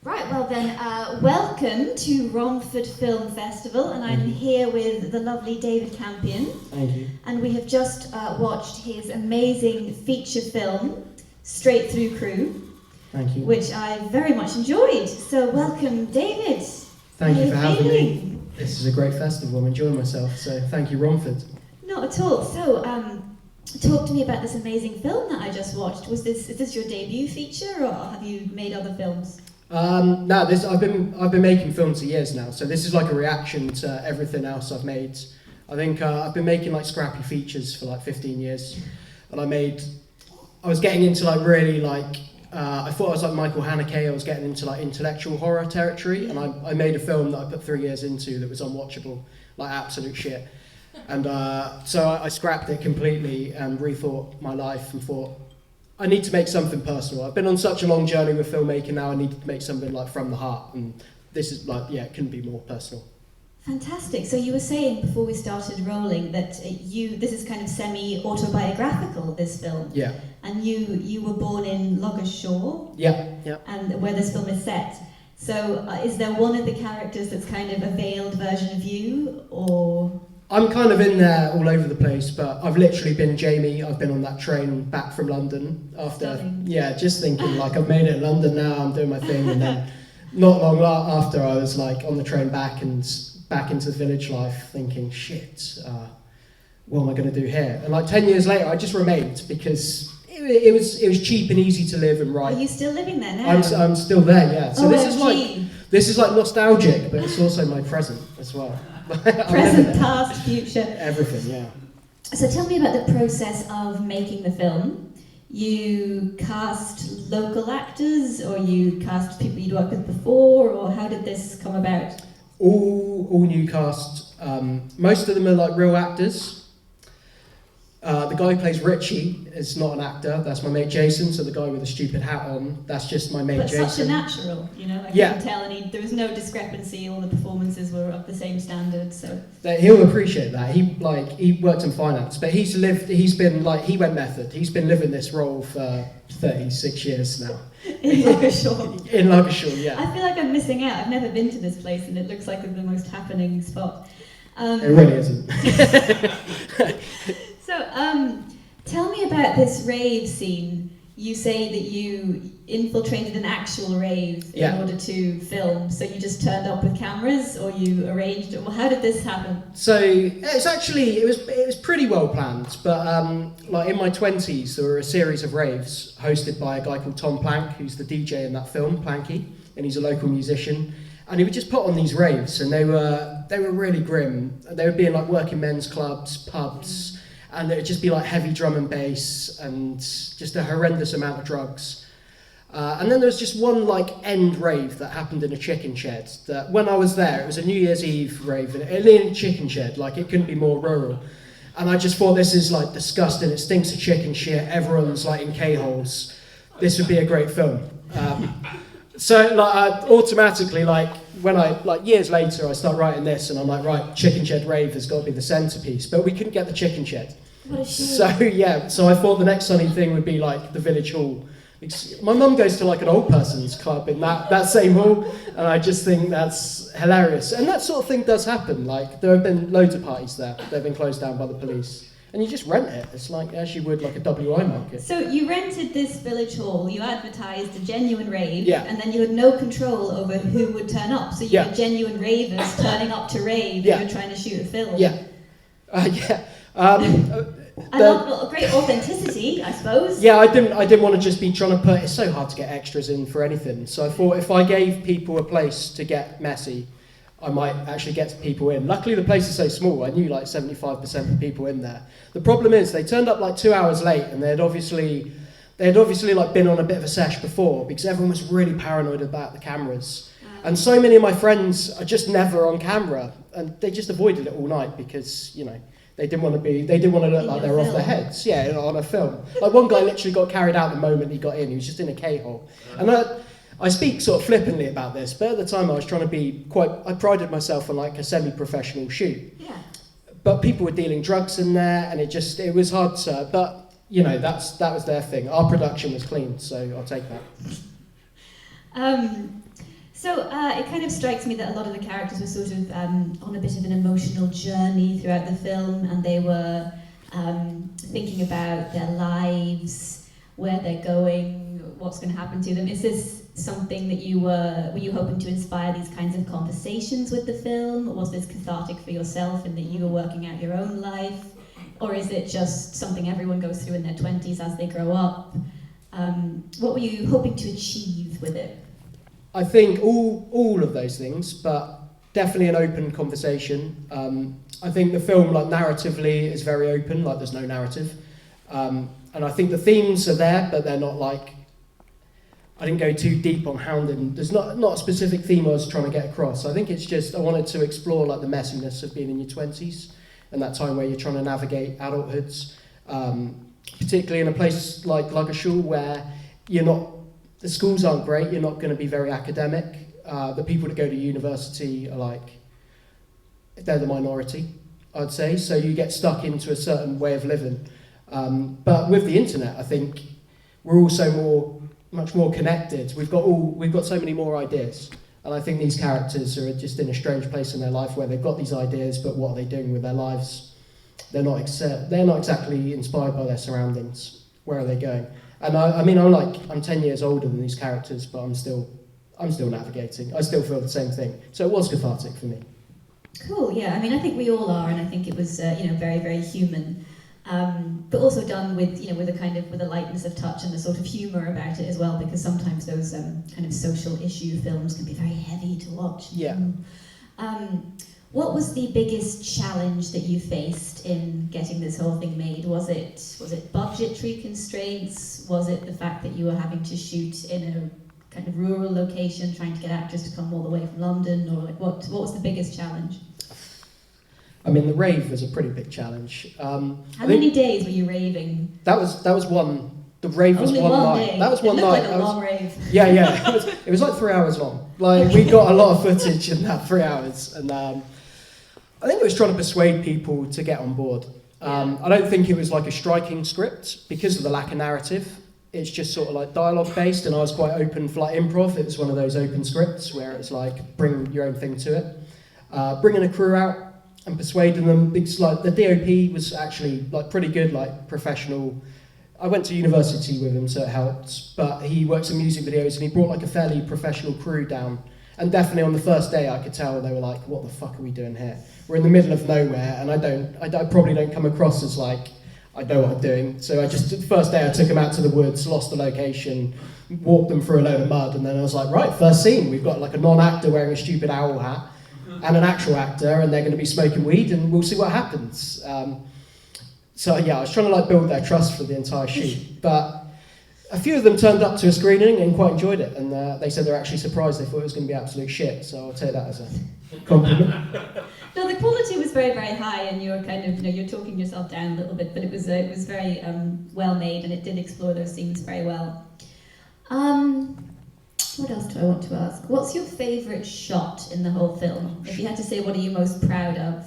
Right, well then, welcome to Romford Film Festival, and I'm here with the lovely David Campion. Thank you. And we have just watched his amazing feature film, Straight Through Crew. Thank you. Which I very much enjoyed. So welcome, David. Thank you for How are having you me. feeling? This is a great festival. I'm enjoying myself. So thank you, Romford. Not at all. So, talk to me about this amazing film that I just watched. Is this your debut feature, or have you made other films? No, I've been making films for years now. So this is like a reaction to everything else I've made. I think I've been making like scrappy features for like 15 years, and I was getting into like really like. I thought I was like Michael Haneke. I was getting into like intellectual horror territory, and I made a film that I put 3 years into that was unwatchable, like absolute shit. And so I scrapped it completely and rethought my life and thought, I need to make something personal. I've been on such a long journey with filmmaking now, I need to make something like from the heart, and this is like, yeah, it couldn't be more personal. Fantastic. So you were saying before we started rolling that this is kind of semi-autobiographical, this film. Yeah. And you were born in Loggishore. Yeah, yeah. And where this film is set. So is there one of the characters that's kind of a veiled version of you, or...? I'm kind of in there all over the place, but I've literally been Jamie. I've been on that train back from London after, Stunning. yeah, just thinking like I've made it in London now, I'm doing my thing, and then not long after I was like on the train back and back into the village life thinking, shit, what am I going to do here? And like 10 years later, I just remained because it was cheap and easy to live and write. Are you still living there now? I'm still there, yeah. So OMG. this is like nostalgic, but it's also my present as well. Present, past, future. Everything, yeah. So tell me about the process of making the film. You cast local actors, or you cast people you'd worked with before, or how did this come about? All new cast. Most of them are like real actors. The guy who plays Richie is not an actor. That's my mate Jason. So the guy with the stupid hat on, that's just my mate Jason. But such a natural, you know. I couldn't tell there was no discrepancy. All the performances were of the same standard. So he'll appreciate that. He worked in finance, but he went method. He's been living this role for 36 years now. In Loggishore. In Loggishore, yeah. I feel like I'm missing out. I've never been to this place, and it looks like the most happening spot. It really isn't. So, tell me about this rave scene. You say that you infiltrated an actual rave in order to film. So you just turned up with cameras, or you arranged it? Well, how did this happen? So it was pretty well planned. But like in my 20s, there were a series of raves hosted by a guy called Tom Plank, who's the DJ in that film, Planky, and he's a local musician. And he would just put on these raves, and they were really grim. They would be in like working men's clubs, pubs. And it would just be like heavy drum and bass and just a horrendous amount of drugs. And then there was just one like end rave that happened in a chicken shed. That when I was there, it was a New Year's Eve rave in a chicken shed, like it couldn't be more rural. And I just thought, this is like disgusting, it stinks of chicken shit, everyone's like in K-holes. This would be a great film. So like I automatically, like when years later I start writing this and I'm like, right, chicken shed rave has got to be the centerpiece, but we couldn't get the chicken shed. What a shame. So I thought the next sunny thing would be like the village hall. My mum goes to like an old person's club in that same hall, and I just think that's hilarious. And that sort of thing does happen. Like there have been loads of parties there. They've been closed down by the police. And you just rent it. It's like as you would like a WI market. So you rented this village hall, you advertised a genuine rave, yeah. And then you had no control over who would turn up. So you had genuine ravers turning up to rave, and you were trying to shoot a film. Yeah. Great authenticity, I suppose. Yeah, I didn't want to just be trying to put. It's so hard to get extras in for anything. So I thought if I gave people a place to get messy, I might actually get people in. Luckily, the place is so small. I knew like 75% of the people in there. The problem is they turned up like 2 hours late, and they had obviously like been on a bit of a sesh before because everyone was really paranoid about the cameras. And so many of my friends are just never on camera, and they just avoided it all night because they didn't want to look like they're off their heads. Yeah, on a film. Like one guy literally got carried out the moment he got in. He was just in a K-hole, and I speak sort of flippantly about this, but at the time I was trying to be I prided myself on like a semi-professional shoot. Yeah. But people were dealing drugs in there, and it was hard to, but that was their thing. Our production was clean, so I'll take that. It kind of strikes me that a lot of the characters were sort of on a bit of an emotional journey throughout the film, and they were thinking about their lives, where they're going, what's going to happen to them. Is this something that were you hoping to inspire these kinds of conversations with the film? Was this cathartic for yourself in that you were working out your own life? Or is it just something everyone goes through in their 20s as they grow up? What were you hoping to achieve with it? I think all of those things, but definitely an open conversation. I think the film, like narratively, is very open, like there's no narrative. And I think the themes are there, but they're not like, I didn't go too deep on Hounding. There's not a specific theme I was trying to get across. I think it's just, I wanted to explore like the messiness of being in your 20s and that time where you're trying to navigate adulthoods, particularly in a place like Ludgershall where the schools aren't great, you're not going to be very academic. The people that go to university are they're the minority, I'd say, so you get stuck into a certain way of living. But with the internet, I think we're also much more connected. We've got so many more ideas, and I think these characters are just in a strange place in their life where they've got these ideas, but what are they doing with their lives? They're not exactly inspired by their surroundings. Where are they going? And I'm 10 years older than these characters, but I'm still navigating. I still feel the same thing. So it was cathartic for me. Cool. Yeah. I mean, I think we all are, and I think it was very, very human. But also done with with a lightness of touch and a sort of humour about it as well, because sometimes those kind of social issue films can be very heavy to watch. Yeah. What was the biggest challenge that you faced in getting this whole thing made? Was it budgetary constraints? Was it the fact that you were having to shoot in a kind of rural location, trying to get actors to come all the way from London, or what was the biggest challenge? I mean, the rave was a pretty big challenge. How many days were you raving? That was one. The rave was Only one night. day. That was one night. Like a long rave. Yeah. It was like 3 hours long. Like we got a lot of footage in that 3 hours, and I think it was trying to persuade people to get on board. I don't think it was like a striking script because of the lack of narrative. It's just sort of like dialogue based, and I was quite open for like improv. It was one of those open scripts where it's like bring your own thing to it. Bringing a crew out and persuading them, because like the DOP was actually like pretty good, like professional. I went to university with him, so it helped. But he works in music videos, and he brought like a fairly professional crew down. And definitely on the first day, I could tell they were like, "What the fuck are we doing here? We're in the middle of nowhere." And I probably don't come across as like I know what I'm doing. So the first day I took them out to the woods, lost the location, walked them through a load of mud, and then I was like, right, first scene, we've got like a non-actor wearing a stupid owl hat and an actual actor, and they're going to be smoking weed, and we'll see what happens. So yeah, I was trying to like build their trust for the entire shoot, but a few of them turned up to a screening and quite enjoyed it, and they said they're actually surprised. They thought it was going to be absolute shit, so I'll take that as a compliment. No, the quality was very, very high, and you were kind of, you're talking yourself down a little bit, but it was very well made, and it did explore those themes very well. What else do I want to ask? What's your favourite shot in the whole film? If you had to say, what are you most proud of?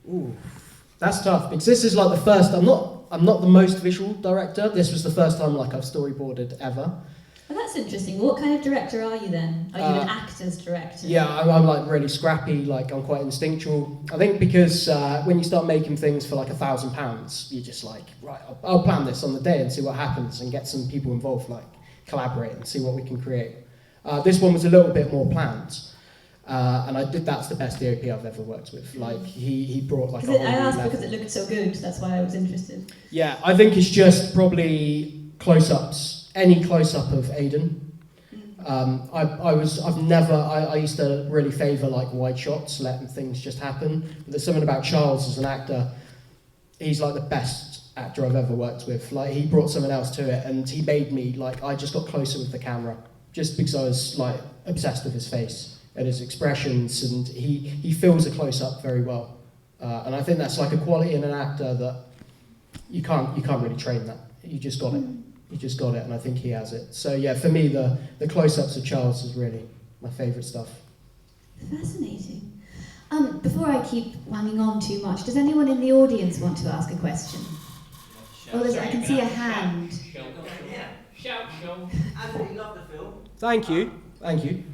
Ooh, that's tough, because this is like the first. I'm not the most visual director. This was the first time like I've storyboarded ever. Oh, that's interesting. What kind of director are you then? Are you an actor's director? Yeah, I'm like really scrappy. Like I'm quite instinctual. I think because when you start making things for like £1,000, you're just like, right, I'll plan this on the day and see what happens, and get some people involved, like collaborate and see what we can create. This one was a little bit more planned. And that's the best DOP I've ever worked with. Like he brought like a whole I asked level. because it looked so good, that's why I was interested. Yeah, I think it's just probably close-ups. Any close-up of Aidan. I used to really favour like wide shots, letting things just happen. But there's something about Charles as an actor. He's like the best actor I've ever worked with. Like he brought something else to it, and he made me like I just got closer with the camera, just because I was like obsessed with his face and his expressions, and he fills a close-up very well. And I think that's like a quality in an actor that you can't really train that. You just got it. You just got it, and I think he has it. So yeah, for me, the close-ups of Charles is really my favourite stuff. Fascinating. Before I keep wanging on too much, does anyone in the audience want to ask a question? I can see a hand. Shout. Anthony, love the film. Thank you. Thank you.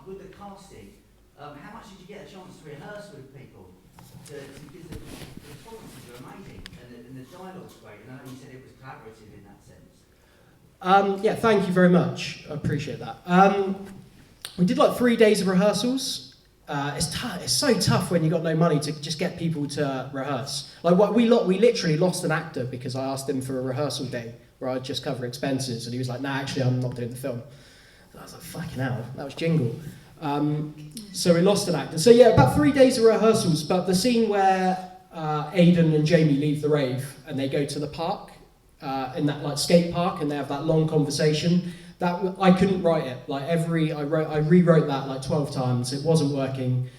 With the casting, how much did you get a chance to rehearse with people? Because the performances are amazing and the dialogue's great, and I know you said it was collaborative in that sense. Yeah, thank you very much. I appreciate that. We did like 3 days of rehearsals. It's so tough when you got no money to just get people to rehearse. Like we literally lost an actor because I asked him for a rehearsal day where I'd just cover expenses, and he was like, "Nah, actually, I'm not doing the film." So I was like, "Fucking hell, that was jingle." So we lost an actor. So yeah, about 3 days of rehearsals. But the scene where Aidan and Jamie leave the rave and they go to the park, in that like skate park, and they have that long conversation. That I couldn't write it. I rewrote that like 12 times. It wasn't working.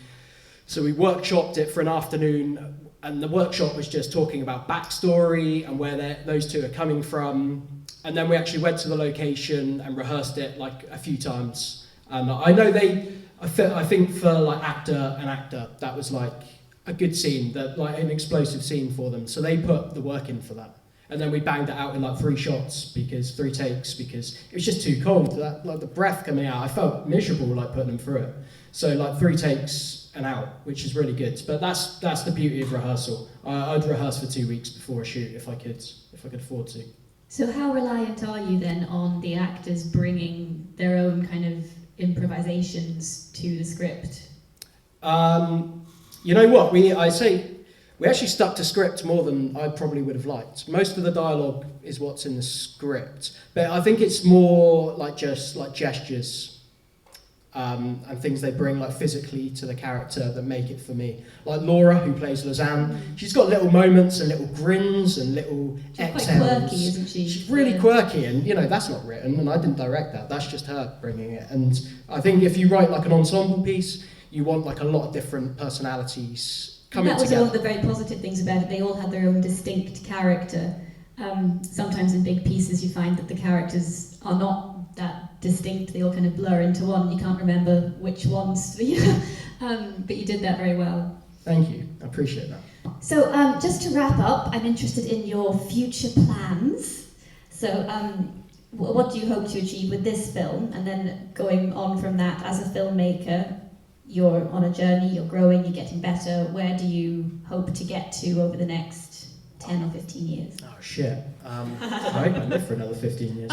So we workshopped it for an afternoon, and the workshop was just talking about backstory and where those two are coming from. And then we actually went to the location and rehearsed it like a few times. And I know I think for like actor, that was like a good scene, that like an explosive scene for them. So they put the work in for that. And then we banged it out in like 3 takes, because it was just too cold. That like the breath coming out, I felt miserable like putting them through it. So like 3 takes and out, which is really good. But that's the beauty of rehearsal. I'd rehearse for 2 weeks before a shoot if I could afford to. So how reliant are you then on the actors bringing their own kind of improvisations to the script? You know what? We actually stuck to script more than I probably would have liked. Most of the dialogue is what's in the script, but I think it's more like just like gestures and things they bring like physically to the character that make it for me. Like Laura, who plays Lizanne, she's got little moments and little grins and little exhales. She's quite quirky, isn't she? She's really quirky, and you know that's not written, and I didn't direct that. That's just her bringing it. And I think if you write like an ensemble piece, you want like a lot of different personalities. That was one of the very positive things about it. They all had their own distinct character. Sometimes in big pieces you find that the characters are not that distinct. They all kind of blur into one. You can't remember which ones for you. But you did that very well. Thank you. I appreciate that. So just to wrap up, I'm interested in your future plans. So what do you hope to achieve with this film? And then going on from that, as a filmmaker, you're on a journey, you're growing, you're getting better. Where do you hope to get to over the next 10 or 15 years? Oh, shit. I hope I live for another 15 years.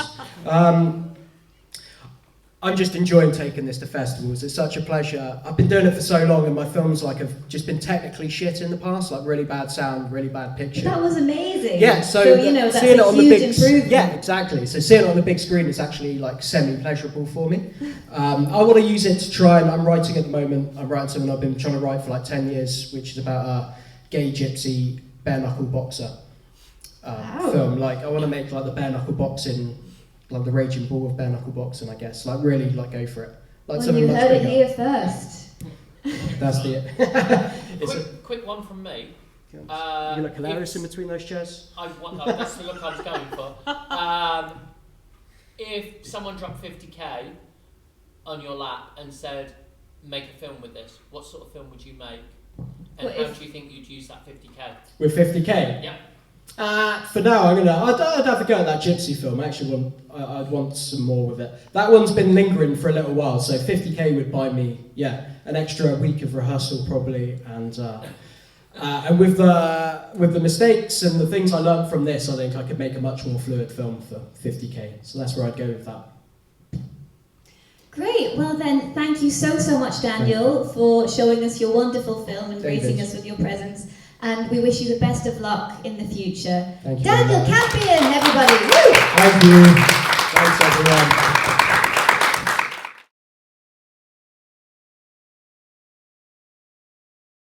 I'm just enjoying taking this to festivals. It's such a pleasure. I've been doing it for so long, and my films like have just been technically shit in the past, like really bad sound, really bad picture. That was amazing. Yeah, so you know, that's seeing it a on huge the big improvement. Yeah, exactly. So seeing it on the big screen is actually like semi-pleasurable for me. I want to use it to try, and I'm writing at the moment. I'm writing something I've been trying to write for like 10 years, which is about a gay gypsy bare knuckle boxer film. Like I want to make like the bare knuckle boxing, like the raging bull of bare knuckle boxing, I guess. Like really, like go for it. Like Well, you heard it here first. That's the. Quick one from me. You look hilarious in between those chairs. That's the look I was going for. If someone dropped 50k on your lap and said, make a film with this, what sort of film would you make? And how do you think you'd use that 50k? With 50k? Yeah. For now, I'd have a go at that gypsy film. Actually, I'd want some more with it. That one's been lingering for a little while, so 50k would buy me, an extra week of rehearsal probably, and with the mistakes and the things I learned from this, I think I could make a much more fluid film for 50k. So that's where I'd go with that. Great. Well then, thank you so much, Daniel, for showing us your wonderful film and gracing us with your presence. And we wish you the best of luck in the future. Thank you. Daniel Campion, everybody. Woo! Thank you. Thanks, everyone.